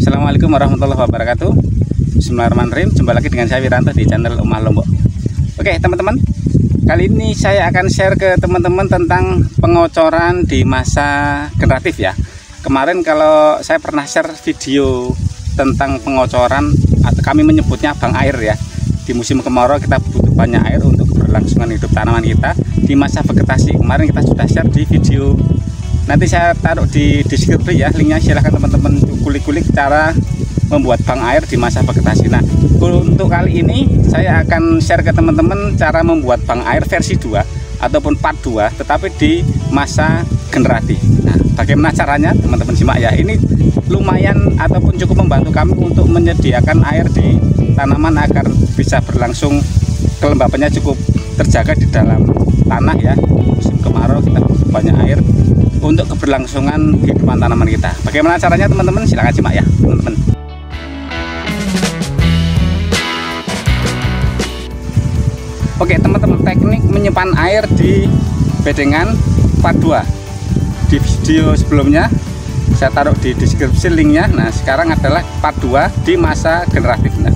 Assalamualaikum warahmatullahi wabarakatuh. Bismillahirrahmanirrahim. Jumpa lagi dengan saya Wiranto di channel Omah Lombok. Oke teman-teman, kali ini saya akan share ke teman-teman tentang pengocoran di masa generatif ya. Kemarin kalau saya pernah share video tentang pengocoran, atau kami menyebutnya bang air ya. Di musim kemarau kita butuh banyak air untuk keberlangsungan hidup tanaman kita. Di masa vegetasi kemarin kita sudah share di video, nanti saya taruh di deskripsi ya linknya, silahkan teman-teman kulik-kulik cara membuat bang air di masa vegetasi. Nah untuk kali ini saya akan share ke teman-teman cara membuat bang air versi 2 ataupun part 2 tetapi di masa generatif. Nah bagaimana caranya teman-teman simak ya. Ini lumayan ataupun cukup membantu kami untuk menyediakan air di tanaman agar bisa berlangsung, kelembapannya cukup terjaga di dalam tanah ya. Musim kemarau kita butuh banyak air untuk keberlangsungan kehidupan tanaman kita. Bagaimana caranya teman-teman? Silahkan simak ya teman-teman. Oke teman-teman, teknik menyimpan air di bedengan part 2 di video sebelumnya saya taruh di deskripsi linknya. Nah sekarang adalah part 2 di masa generatif. Nah,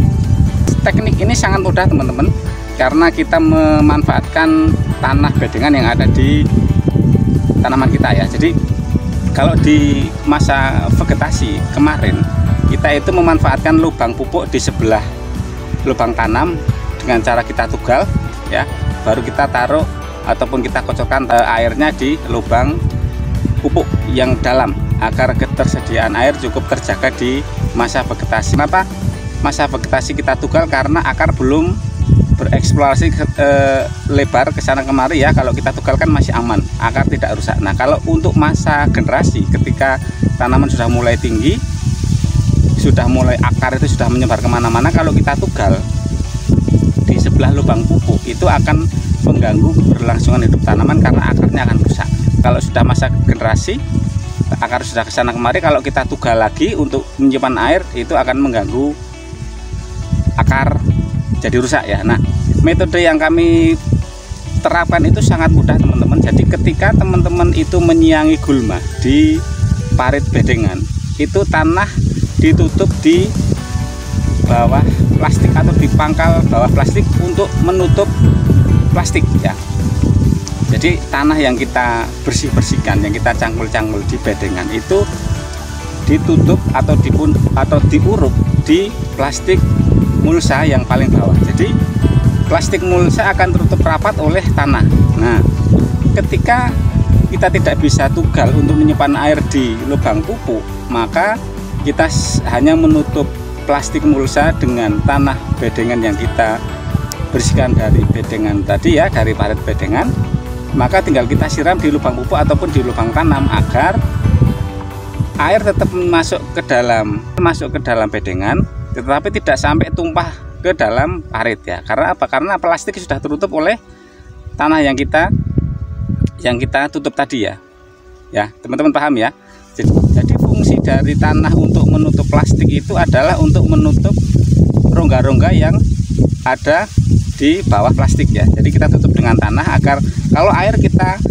teknik ini sangat mudah teman-teman, karena kita memanfaatkan tanah bedengan yang ada di tanaman kita ya. Jadi kalau di masa vegetasi kemarin kita itu memanfaatkan lubang pupuk di sebelah lubang tanam dengan cara kita tugal ya, baru kita taruh ataupun kita kocokkan airnya di lubang pupuk yang dalam agar ketersediaan air cukup terjaga di masa vegetasi. Kenapa masa vegetasi kita tugal? Karena akar belum bereksplorasi lebar ke sana kemari ya. Kalau kita tugal kan masih aman, akar tidak rusak. Nah kalau untuk masa generasi, ketika tanaman sudah mulai tinggi, sudah mulai akar itu sudah menyebar kemana-mana, kalau kita tugal di sebelah lubang pupuk itu akan mengganggu keberlangsungan hidup tanaman karena akarnya akan rusak. Kalau sudah masa generasi, akar sudah ke sana kemari, kalau kita tugal lagi untuk menyimpan air itu akan mengganggu akar jadi rusak ya. Nah metode yang kami terapkan itu sangat mudah teman-teman. Jadi ketika teman-teman itu menyiangi gulma di parit bedengan, itu tanah ditutup di bawah plastik atau di pangkal bawah plastik untuk menutup plastik ya. Jadi tanah yang kita bersihkan, yang kita cangkul-cangkul di bedengan itu ditutup atau diuruk di plastik mulsa yang paling bawah. Jadi plastik mulsa akan tertutup rapat oleh tanah. Nah ketika kita tidak bisa tugal untuk menyimpan air di lubang pupuk, maka kita hanya menutup plastik mulsa dengan tanah bedengan yang kita bersihkan dari bedengan tadi ya, dari parit bedengan. Maka tinggal kita siram di lubang pupuk ataupun di lubang tanam agar air tetap masuk ke dalam bedengan, tetapi tidak sampai tumpah ke dalam parit ya. Karena apa? Karena plastik sudah tertutup oleh tanah yang kita tutup tadi ya. Ya, teman-teman paham ya? Jadi fungsi dari tanah untuk menutup plastik itu adalah untuk menutup rongga-rongga yang ada di bawah plastik ya. Jadi kita tutup dengan tanah agar kalau air kita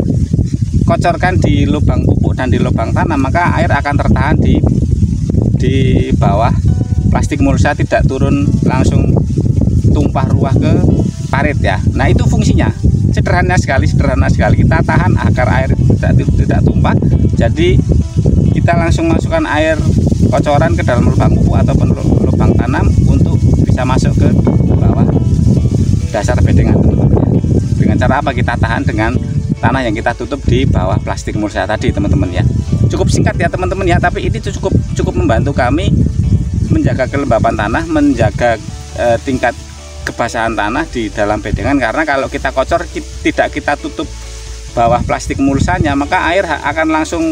kocorkan di lubang pupuk dan di lubang tanam, maka air akan tertahan di bawah plastik mulsa, tidak turun langsung tumpah ruah ke parit ya. Nah itu fungsinya sederhana sekali. Kita tahan agar air tidak tumpah. Jadi kita langsung masukkan air kocoran ke dalam lubang pupuk ataupun lubang tanam untuk bisa masuk ke bawah dasar bedengan teman-teman. Dengan cara apa? Kita tahan dengan tanah yang kita tutup di bawah plastik mulsa tadi teman-teman ya. Cukup singkat ya teman-teman ya, tapi ini cukup membantu kami menjaga kelembapan tanah, menjaga tingkat kebasahan tanah di dalam bedengan. Karena kalau kita kocor tidak kita tutup bawah plastik mulsanya, maka air akan langsung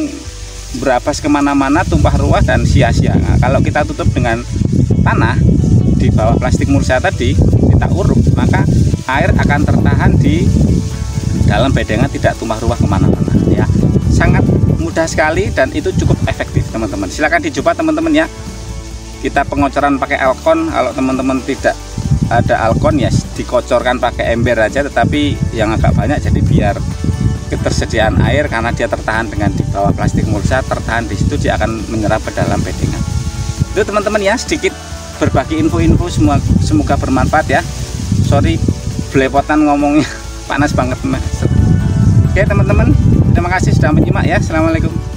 berabas kemana-mana, tumpah ruah dan sia-sia. Nah, kalau kita tutup dengan tanah di bawah plastik mulsa tadi, kita uruk, maka air akan tertahan di dalam bedengan, tidak tumpah ruah kemana-mana ya. Sangat mudah sekali dan itu cukup efektif teman-teman. Silahkan dicoba teman-teman ya. Kita pengocoran pakai alkon, kalau teman-teman tidak ada alkon ya dikocorkan pakai ember aja, tetapi yang agak banyak, jadi biar ketersediaan air, karena dia tertahan dengan di bawah plastik mulsa, tertahan di situ, dia akan menyerap ke dalam bedengan. Itu teman-teman ya, sedikit berbagi info-info, semoga bermanfaat ya. Sorry belepotan ngomongnya, panas banget Mas. Oke teman-teman, terima kasih sudah menyimak ya. Assalamualaikum.